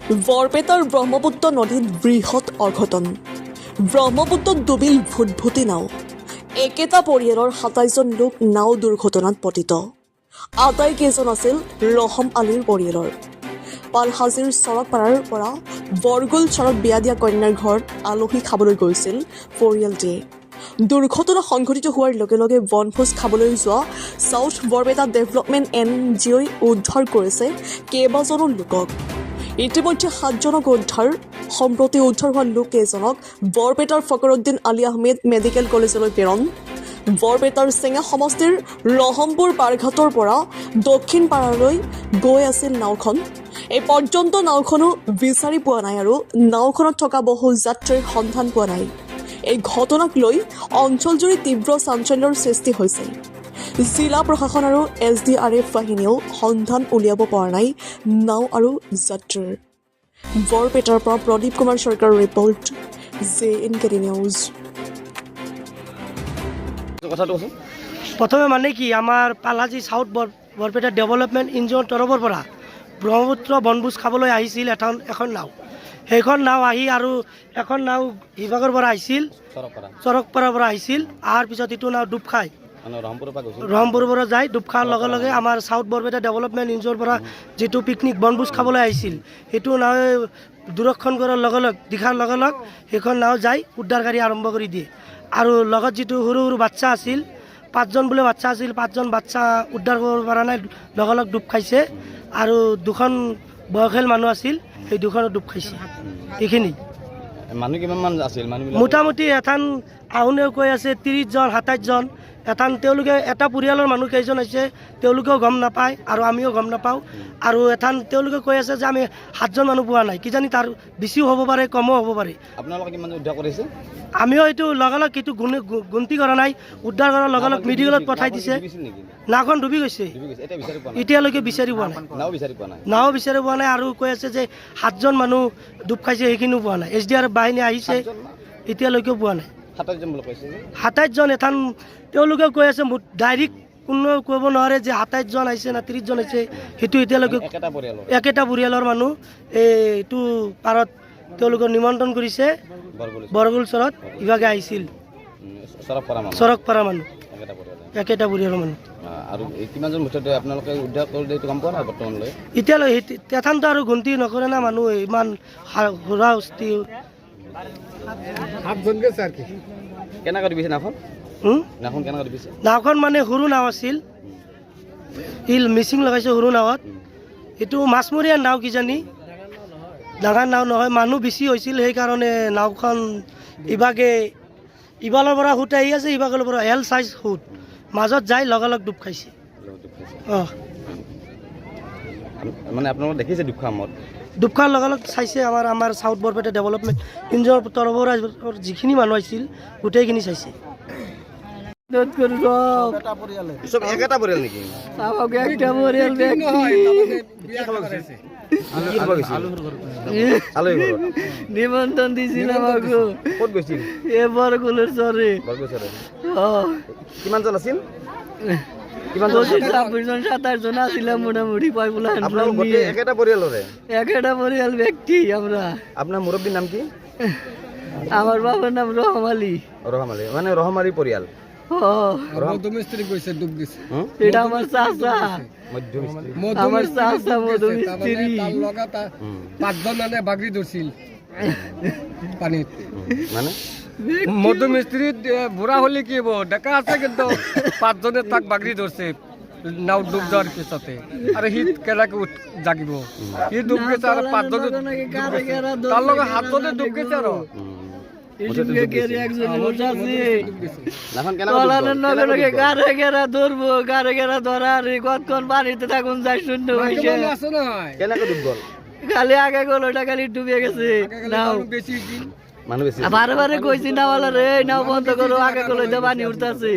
বৰপেটাৰ ব্ৰহ্মপুত্ৰ নদীত বৃহৎ অঘটন। ব্ৰহ্মপুত্ৰত ডুবিল ভুটভুটি নাও। একেটা পৰিয়ালৰ ২৭জন লোক নাও দুৰ্ঘটনাত পতিত। আটাইকেইজন আছিল ৰহম আলীৰ পৰিয়ালৰ। পালহাজিৰ চৰকপাৰাৰ পৰা বৰগুল চৰত বিয়া দিয়া কন্যাৰ ঘৰত আলহী খাবলৈ গৈছিল পৰিয়ালটিয়ে। দুৰ্ঘটনা সংঘটিত হোৱাৰ লগে লগে বনভোজ খাবলৈ যোৱা ছাউথ বৰপেটা ডেভেলপমেণ্ট NGOই উদ্ধাৰ কৰিছে কেইবাজনো লোকক। ইতিমধ্যে ৭জনক উদ্ধাৰ। সম্প্ৰতি উদ্ধাৰ হোৱা লোককেইজনক বৰপেটাৰ ফকৰুদ্দিন আলী আহমেদ মেডিকেল কলেজলৈ প্ৰেৰণ। বৰপেটাৰ চেঙা সমষ্টিৰ ৰহমপুৰ পাৰঘাটৰ পৰা দক্ষিণ পাৰালৈ গৈ আছিল নাওখন। এই পৰ্যন্ত নাওখনো বিচাৰি পোৱা নাই আৰু নাওখনত থকা বহু যাত্ৰীৰ সন্ধান পোৱা নাই। এই ঘটনাক লৈ অঞ্চলজুৰি তীব্ৰ চাঞ্চল্যৰ সৃষ্টি হৈছে। জিলা প্ৰশাসন আৰু SDRF বাহিনীয়েও সন্ধান উলিয়াব পৰা নাই নাও আৰু যাত্ৰীৰ। বৰপেটাৰ পৰা প্ৰদীপ কুমাৰ চৰকাৰৰ ৰিপৰ্ট, JNKT নিউজ। প্ৰথমে মানে কি আমাৰ পালহাজি চাউথ বৰপেটা ডেভেলপমেণ্ট NGOৰ তৰফৰ পৰা ব্ৰহ্মপুত্ৰ বনভোজ খাবলৈ আহিছিল এখন নাও। সেইখন নাও আহি আৰু এখন নাও বিভাগৰ পৰা আহিছিল, চৰকপাৰাৰ পৰা আহিছিল। অহাৰ পিছত এইটো নাও ডুব খায়, ৰহমপুৰৰ পৰা যায়। ডুব খোৱাৰ লগে লগে আমাৰ চাউথ বৰপেটা ডেভেলপমেণ্ট NGOৰ পৰা যিটো পিকনিক বনভোজ খাবলৈ আহিছিল, সেইটো নাৱে দূৰক্ষণ কৰাৰ দিশাৰ লগে লগে সেইখন নাও যায় উদ্ধাৰকাৰী আৰম্ভ কৰি দিয়ে। আৰু লগত যিটো সৰু সৰু বাচ্চা আছিল, ৫জন বোলে বাচ্চা আছিল, ৫জন বাচ্চা উদ্ধাৰ কৰিব পৰা নাই, লগে লগে ডুব খাইছে। আৰু 2খন বয়সীয়াল মানুহ আছিল, সেই 2খনো ডুব খাইছে। এইখিনি মানুহ কিমান আছিল? মোটামুটি এথান আহুনেও কৈ আছে 30জন 27জন। তেওঁলোকে এটা পৰিয়ালৰ মানুহ কেইজন হৈছে তেওঁলোকেও গম নাপায় আৰু আমিও গম নাপাওঁ। আৰু তেওঁলোকে কৈ আছে যে আমি 7জন মানুহ পোৱা নাই, কিজানি তাৰ বেছিও হ'ব পাৰে, কমো হ'ব পাৰে। আপোনালোকে কিমান উদ্ধাৰ কৰিছে? আমিও এইটো লগালগ এইটো গুণতি কৰা নাই। উদ্ধাৰ কৰাৰ লগালগ মেডিকেলত পঠাই দিছে। নাওখন ডুবি গৈছে, এতিয়ালৈকে বিচাৰি পোৱা নাই, নাও বিচাৰি পোৱা নাই। আৰু কৈ আছে যে 7জন মানুহ ডুব খাইছে, সেইখিনিও পোৱা নাই। SDRF বাহিনী আহিছে, এতিয়ালৈকেও পোৱা নাই। 27জন তেওঁলোকে কৈ আছে, ডাইৰেক্ট কোনো ক'ব নোৱাৰে যে 27জন আহিছে না 30জন আহিছে। সেইটো এতিয়ালৈকে একেটা পৰিয়ালৰ মানুহ এইটো পাৰত তেওঁলোকে নিমন্ত্ৰণ কৰিছে। বৰগুল চৰত ইভাগে আহিছিল, চৰকপাৰা মানুহ, একেটা পৰিয়ালৰ মানুহ। আৰু কিমানজন মুঠতে আপোনালোকে উদ্ধাৰ কৰিলে এইটো গম পোৱা নাই বৰ্তমানলৈ? এতিয়ালৈ তেথানতো আৰু গন্তি নকৰে না মানুহ, ইমান ঘোৰা হস্তি। 7জনকে স্যাৰ কি কেনেকৈ দিছে নাখন? কেনেকৈ দিছে? নাওখন মানে সৰু নাও আছিল, মিচিং লগাইছে সৰু নাৱত। এইটো মাছমৰীয়া নাও কিজানি, ডাঙৰ নাও নহয়। মানুহ বেছি হৈছিল, সেইকাৰণে নাওখন ইবালৰ পৰা সোঁত আহি আছে, ইবাগৰ পৰা L সাইজ সোঁত মাজত যাই লগালগ ডুব খাইছে। মানে আপোনালোকে দেখিছে ডুব খোৱাৰ সময়ত? ডুব খোৱাৰ লগালগ চাইছে। আমাৰ চাউথ বৰপেটা ডেভেলপমেণ্ট NGOৰ তৰফৰ পৰা যিখিনি মানুহ আহিছিল গোটেইখিনি চাইছে। নিমন্ত্ৰণ দিছিল আমাকো। ক'ত গৈছিল? বৰগুলৰ চৰে। কিমানজন আছিল? 26-27জন আছিলে মোটামুটি। একেটা পৰিয়ালৰে? একেটা পৰিয়াল ব্যক্তি আমরা। আপনার মুরব্বীর নাম কি? আমার বাবার নাম রহম আলী। রহম আলী মানে রহম আলী পরিয়াল? মধ্যমিস্ত্রি কইছে ডুব গেছে। এটা আমার চাচা, মধ্যমিস্ত্রি। আমার চাচা মধ্যমিস্ত্রি। তার লগাতা 5জন মানে বাগরি ধরছিল পানিত। মানে মধ্যমিস্ত্রি বুড়া হলে কি হবো, দেখা আছে কিন্তু 5জনে তাক বাগরি ধরছে নাও ডুব যাওয়ার পিছতে। আর হিত কেলাকে জাগিব, হি ডুব গেছে আর 5জনে তার লগে 7জনে ডুব গেছে। আর খালি আগে গেল, ওটা খালি ডুবে গেছে নাও। বারে বারে কইছি নাওয়ালা রে নাও বন্ধ করো, আগে গেল পানি উঠতেছে।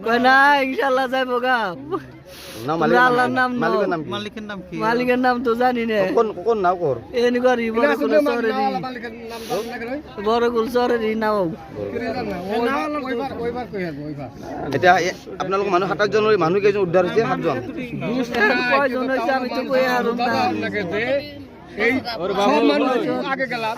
কয় না ইনশাল্লাহ যাইবো গা। মালিকের নাম তো জানি না। বরগুল চরেরই নাও। এতিয়া আপোনালোক মানুহ 27জনৰ মানুহ কেইজন উদ্ধাৰ হৈছে? 7জন। কয়জন হৈছে আমি তো কই আৰ এই সব মানুষ আগে গেলাম